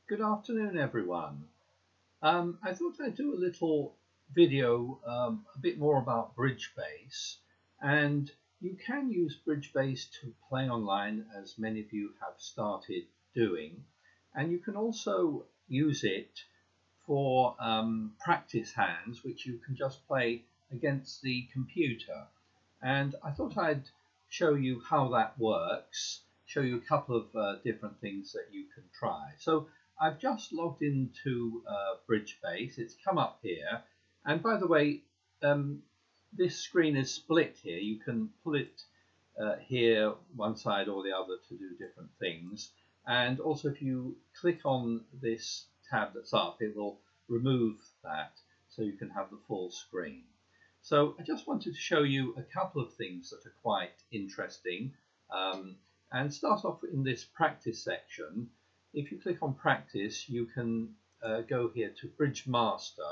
Good afternoon, everyone. I thought I'd do a little video a bit more about Bridgebase, and you can use Bridgebase to play online, as many of you have started doing, and you can also use it for practice hands, which you can just play against the computer. And I thought I'd show you how that works, show you a couple of different things that you can try. So I've just logged into Bridgebase. It's come up here, and by the way, this screen is split here. You can pull it here, one side or the other, to do different things. And also, if you click on this tab that's up, it will remove that so you can have the full screen. So I just wanted to show you a couple of things that are quite interesting, and start off in this practice section. If you click on practice, you can go here to Bridge Master,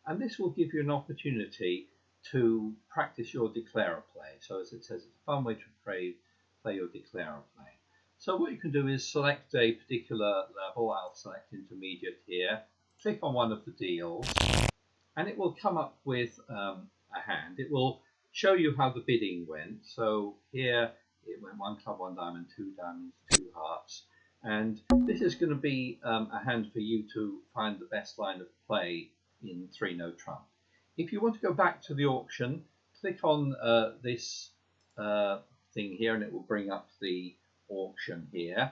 and this will give you an opportunity to practice your declarer play. So as it says, it's a fun way to play your declarer play. So what you can do is select a particular level. I'll select intermediate here, click on one of the deals, and it will come up with a hand. It will show you how the bidding went. So here it went 1 club, 1 diamond, 2 diamonds, 2 hearts. And this is going to be a hand for you to find the best line of play in 3-no trump. If you want to go back to the auction, click on this thing here, and it will bring up the auction here.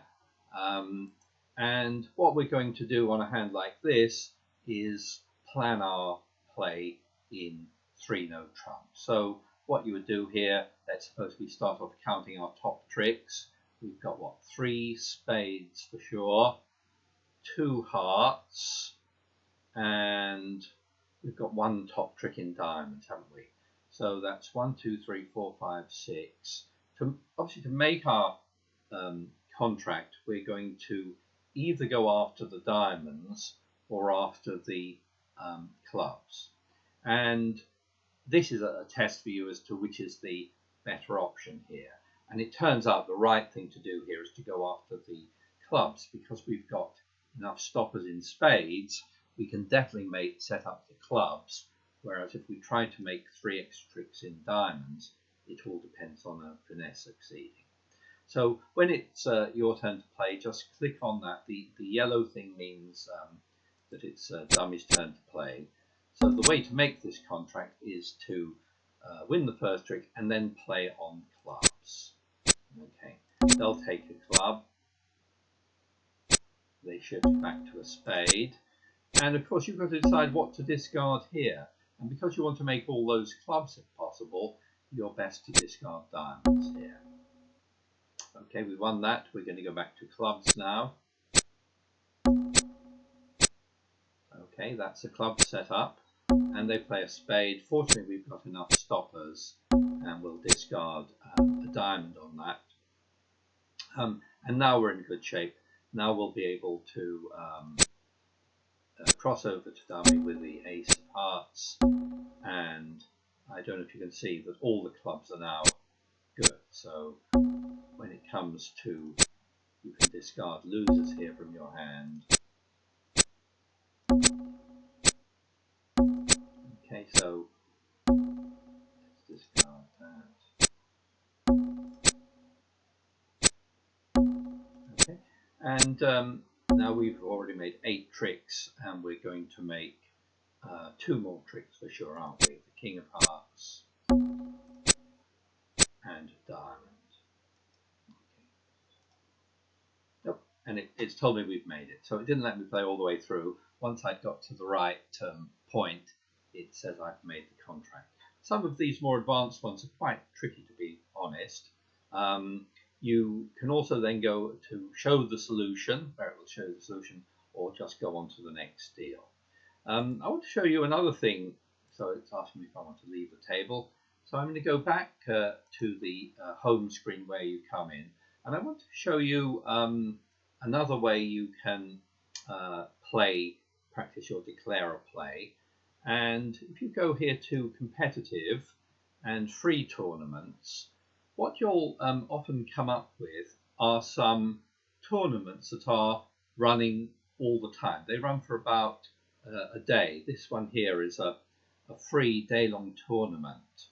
And what we're going to do on a hand like this is plan our play in 3-no trump. So what you would do here, let's suppose we start off counting our top tricks. We've got, what, 3 spades for sure, 2 hearts, and we've got 1 top trick in diamonds, haven't we? So that's 1, 2, 3, 4, 5, 6. Obviously, to make our contract, we're going to either go after the diamonds or after the clubs. And this is a test for you as to which is the better option here. And it turns out the right thing to do here is to go after the clubs, because we've got enough stoppers in spades. We can definitely set up the clubs, whereas if we try to make 3 extra tricks in diamonds, it all depends on a finesse succeeding. So when it's your turn to play, just click on that. The yellow thing means that it's dummy's turn to play. So the way to make this contract is to win the first trick and then play on clubs. Okay, they'll take a club, they shift back to a spade, and of course you've got to decide what to discard here. And because you want to make all those clubs if possible, you're best to discard diamonds here. Okay, we won that. We're going to go back to clubs now. Okay, that's a club set up, and they play a spade. Fortunately, we've got enough stoppers, and we'll discard a diamond on that. And now we're in good shape. Now we'll be able to cross over to dummy with the ace of hearts, and I don't know if you can see that all the clubs are now good. So when it comes to, you can discard losers here from your hand. Okay, so let's discard that. Okay, and now we've already made 8 tricks, and we're going to make 2 more tricks for sure, aren't we? The king of hearts and a diamond. Okay. Nope, and it's told me we've made it, so it didn't let me play all the way through. Once I got to the right point, it says I've made the contract. Some of these more advanced ones are quite tricky, to be honest. You can also then go to show the solution, where it will show the solution, or just go on to the next deal. I want to show you another thing. So it's asking me if I want to leave the table. So I'm going to go back to the home screen where you come in, and I want to show you another way you can practice your declarer play. And if you go here to competitive and free tournaments, what you'll often come up with are some tournaments that are running all the time. They run for about a day. This one here is a free day-long tournament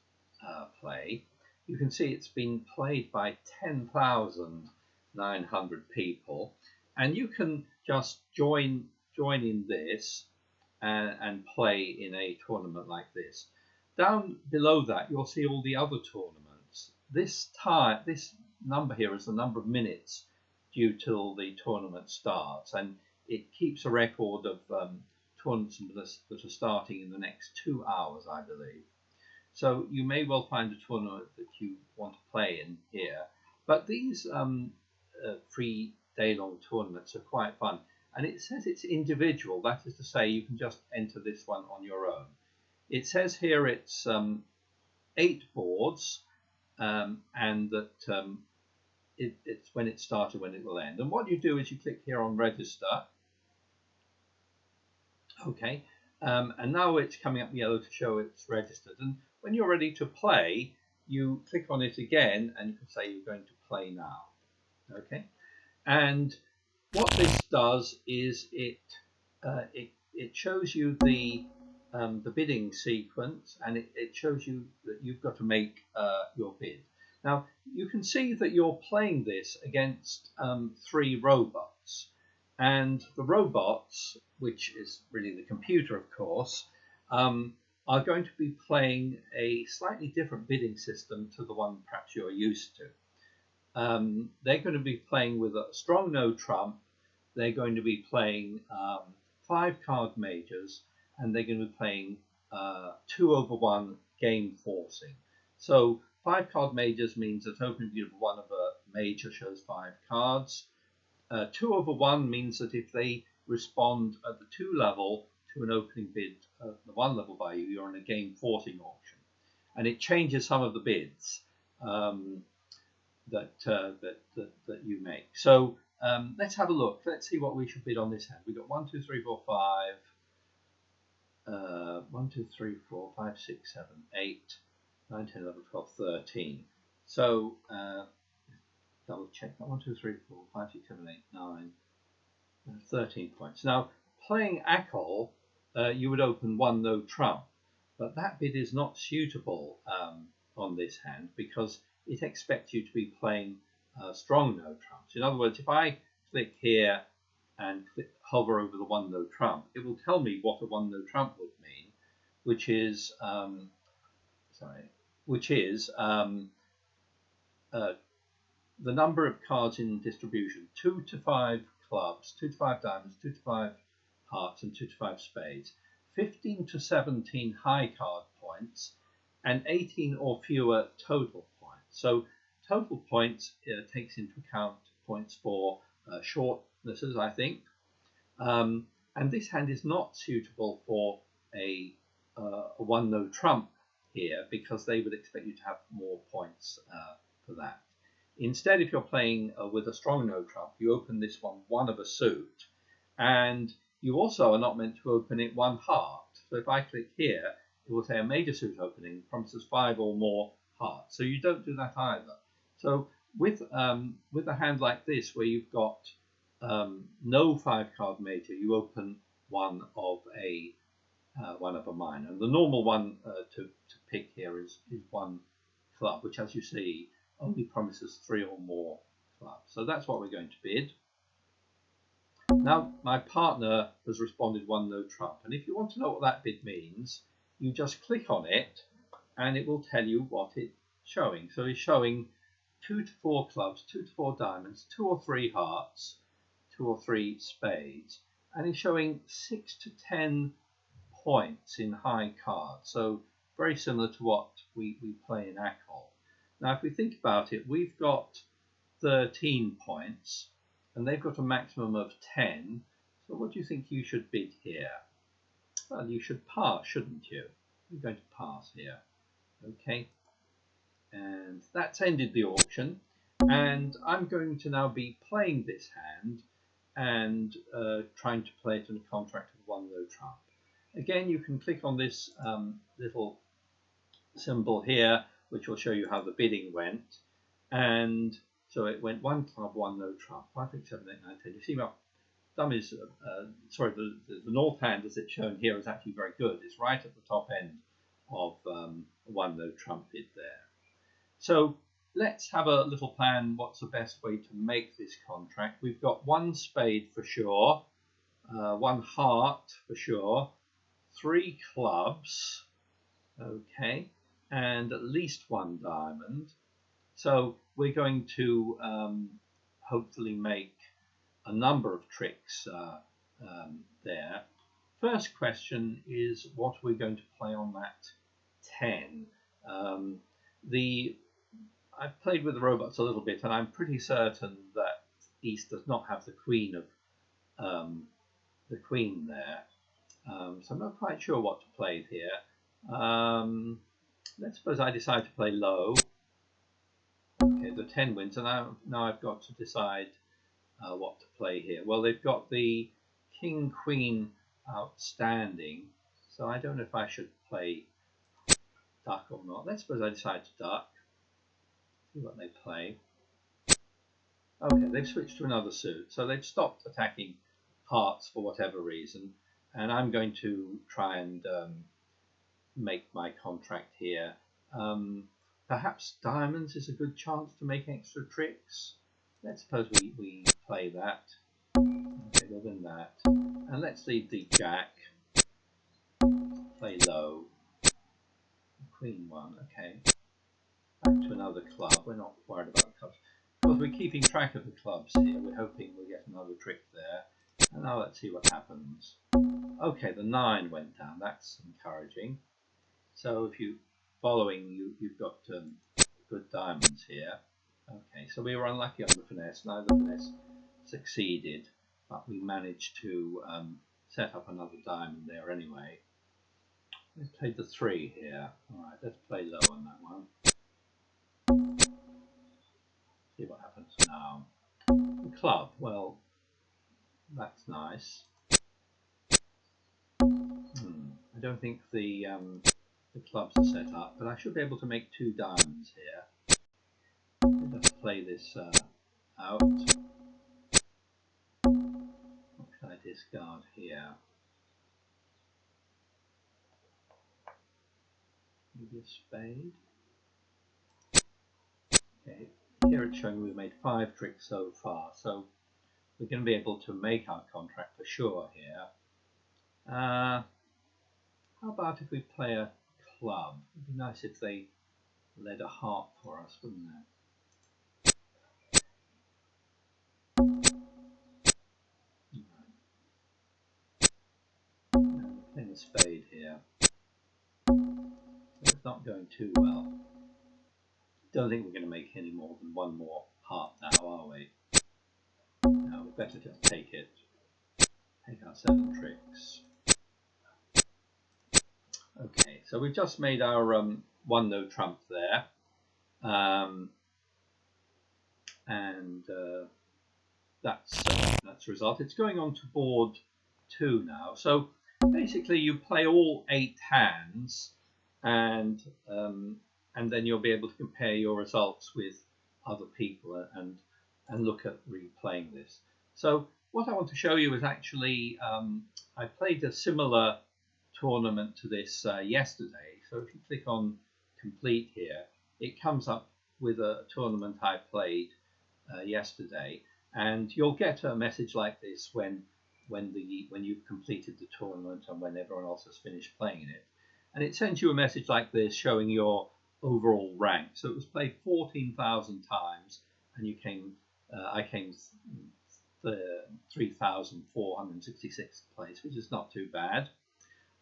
play. You can see it's been played by 10,900 people, and you can just join in this and play in a tournament like this. Down below that, you'll see all the other tournaments. This number here is the number of minutes due till the tournament starts, and it keeps a record of tournaments that are starting in the next 2 hours, I believe. So you may well find a tournament that you want to play in here. But these free day-long tournaments are quite fun. And it says it's individual. That is to say, you can just enter this one on your own. It says here it's 8 boards, and that it's when it started, when it will end. And what you do is you click here on register. Okay. And now it's coming up yellow to show it's registered. And when you're ready to play, you click on it again, and you can say you're going to play now. Okay. And what this does is it shows you the bidding sequence, and it shows you that you've got to make your bid. Now you can see that you're playing this against 3 robots, and the robots, which is really the computer, of course, are going to be playing a slightly different bidding system to the one perhaps you're used to. They're going to be playing with a strong no trump. They're going to be playing 5 card majors, and they're going to be playing 2/1 game forcing. So 5 card majors means that opening bid of one of a major shows 5 cards. 2/1 means that if they respond at the 2 level to an opening bid at the 1 level by you, you're in a game forcing auction, and it changes some of the bids that you make. So let's have a look. Let's see what we should bid on this hand. We've got 1, 2, 3, 4, 5. 1, 2, 3, 4, 5, 6, 7, 8, 9, 10, 11, 12, 13. So double check that. 1, 2, 3, 4, 5, 6, 7, 8, 9, 13 points. Now, playing Akol, you would open 1 no trump, but that bid is not suitable on this hand because it expects you to be playing strong no trumps. In other words, if I click here and hover over the 1 no trump, it will tell me what a 1 no trump would mean, which is the number of cards in distribution: 2 to 5 clubs, 2 to 5 diamonds, 2 to 5 hearts, and 2 to 5 spades, 15 to 17 high card points, and 18 or fewer total points. So total points takes into account points for shortnesses, I think. And this hand is not suitable for a 1 no trump here because they would expect you to have more points for that. Instead, if you're playing with a strong no trump, you open this one of a suit, and you also are not meant to open it 1 heart. So if I click here, it will say a major suit opening promises 5 or more hearts. So you don't do that either. So with a hand like this, where you've got no 5 card major, you open one of a minor. And the normal one to pick here is 1 club, which, as you see, only promises 3 or more clubs. So that's what we're going to bid. Now my partner has responded 1 no trump, and if you want to know what that bid means, you just click on it and it will tell you what it's showing. So he's showing 2 to 4 clubs, 2 to 4 diamonds, 2 or 3 hearts, 2 or 3 spades, and he's showing 6 to 10 points in high cards. So very similar to what we play in Akol. Now if we think about it, we've got 13 points and they've got a maximum of 10. So what do you think you should bid here? Well, you should pass, shouldn't you? You're going to pass here. Okay. And that's ended the auction. And I'm going to now be playing this hand and trying to play it in a contract with 1 no trump. Again, you can click on this little symbol here, which will show you how the bidding went. And so it went 1 club, 1 no trump, 5, 6, 7, 8, 9, 10. You see dummies, sorry, the north hand as it's shown here is actually very good. It's right at the top end of one no trumpet there. So let's have a little plan. What's the best way to make this contract? We've got one spade for sure, one heart for sure, 3 clubs, okay, and at least 1 diamond. So we're going to hopefully make a number of tricks there. First question is, what are we going to play on that 10? I've played with the robots a little bit, and I'm pretty certain that East does not have the queen there. So I'm not quite sure what to play here. Let's suppose I decide to play low. Okay, the 10 wins, and now I've got to decide what to play here. Well, they've got the king queen outstanding, so I don't know if I should play duck or not. Let's suppose I decide to duck. See what they play. Okay, they've switched to another suit, so they've stopped attacking hearts for whatever reason, and I'm going to try and make my contract here. Perhaps diamonds is a good chance to make extra tricks. Let's suppose we play that. Okay, we'll win that. And let's leave the jack. Play low. Queen 1, okay. Back to another club. We're not worried about the clubs. Of course, we're keeping track of the clubs here. We're hoping we'll get another trick there. And now let's see what happens. Okay, the 9 went down. That's encouraging. So if you're following, you've got good diamonds here. Okay, so we were unlucky on the finesse. Now the finesse succeeded, but we managed to set up another diamond there anyway. Let's play the 3 here. Alright, let's play low on that one. See what happens now. The club, well, that's nice. I don't think the clubs are set up, but I should be able to make 2 diamonds here. Let's play this out. What can I discard here? Maybe a spade. Okay, here it's showing we've made 5 tricks so far, so we're going to be able to make our contract for sure here. How about if we play a club? It'd be nice if they led a heart for us, wouldn't it? Right. Playing a spade here. It's not going too well. Don't think we're going to make any more than 1 more heart now, are we? No, we better just take it. Take our 7 tricks. Okay, so we've just made our 1 no trump there, and that's the result. It's going on to board 2 now. So basically, you play all 8 hands, and then you'll be able to compare your results with other people and look at replaying this. So what I want to show you is actually I played a similar tournament to this yesterday. So if you click on complete here, it comes up with a tournament I played yesterday, and you'll get a message like this when you've completed the tournament and when everyone else has finished playing in it, and it sends you a message like this showing your overall rank. So it was played 14,000 times, and you came I came 3,466th place, which is not too bad.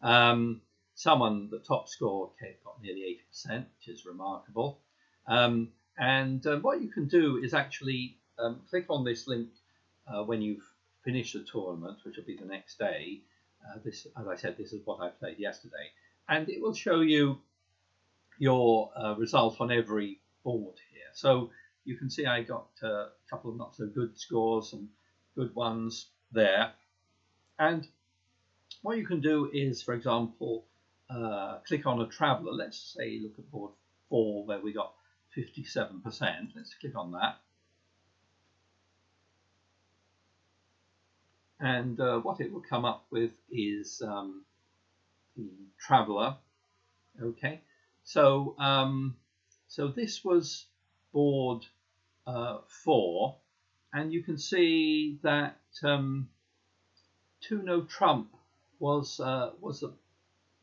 The top score got nearly 80%, which is remarkable. What you can do is actually click on this link when you've finished the tournament, which will be the next day. This, as I said, this is what I played yesterday, and it will show you your result on every board here. So you can see I got a couple of not so good scores and good ones there. And what you can do is, for example, click on a traveller. Let's say look at board 4 where we got 57%. Let's click on that. and what it will come up with is the Traveller. Okay, so so this was board 4, and you can see that 2 No Trump was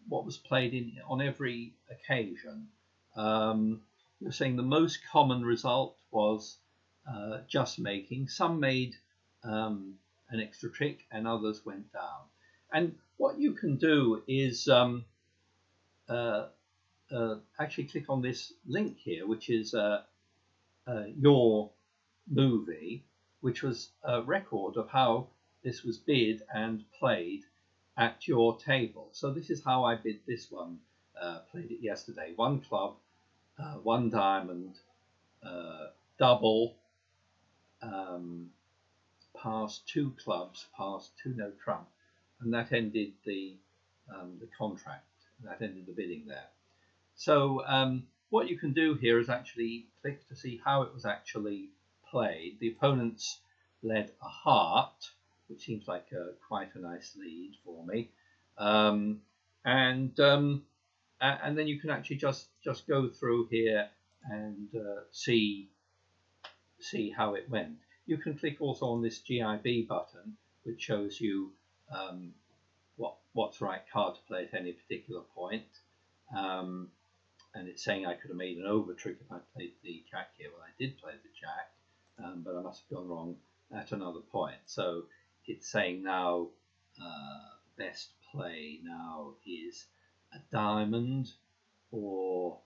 what was played on every occasion. You're saying the most common result was just making. Some made an extra trick, and others went down. And what you can do is actually click on this link here, which is your movie, which was a record of how this was bid and played at your table. So this is how I bid this one, played it yesterday. 1 club, 1 diamond, double, passed 2 clubs, passed 2 No Trump, and that ended the contract. That ended the bidding there. So what you can do here is actually click to see how it was actually played. The opponents led a heart, which seems like quite a nice lead for me, and then you can actually just go through here and see how it went. You can click also on this GIB button, which shows you what's the right card to play at any particular point. And it's saying I could have made an over trick if I played the jack here. Well, I did play the jack, but I must have gone wrong at another point. So it's saying now best play now is a diamond or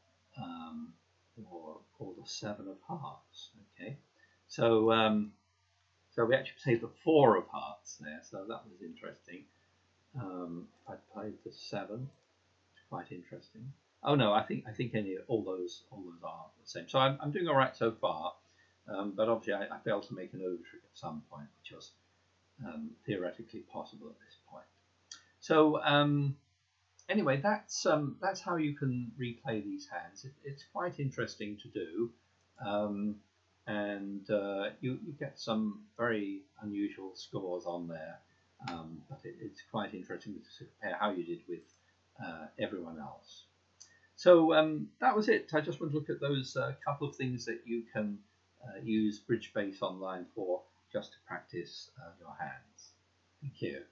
the 7 of hearts. Okay, so so we actually played the 4 of hearts there, so that was interesting. I played the 7, quite interesting. Oh no, I think all those are the same. So I'm doing all right so far, but obviously I failed to make an over trick at some point, which was theoretically possible at this point. So anyway, that's how you can replay these hands. It's quite interesting to do, and you get some very unusual scores on there. But it's quite interesting to compare how you did with everyone else. So that was it. I just want to look at those couple of things that you can use BridgeBase Online for, just to practice your hands. Thank you.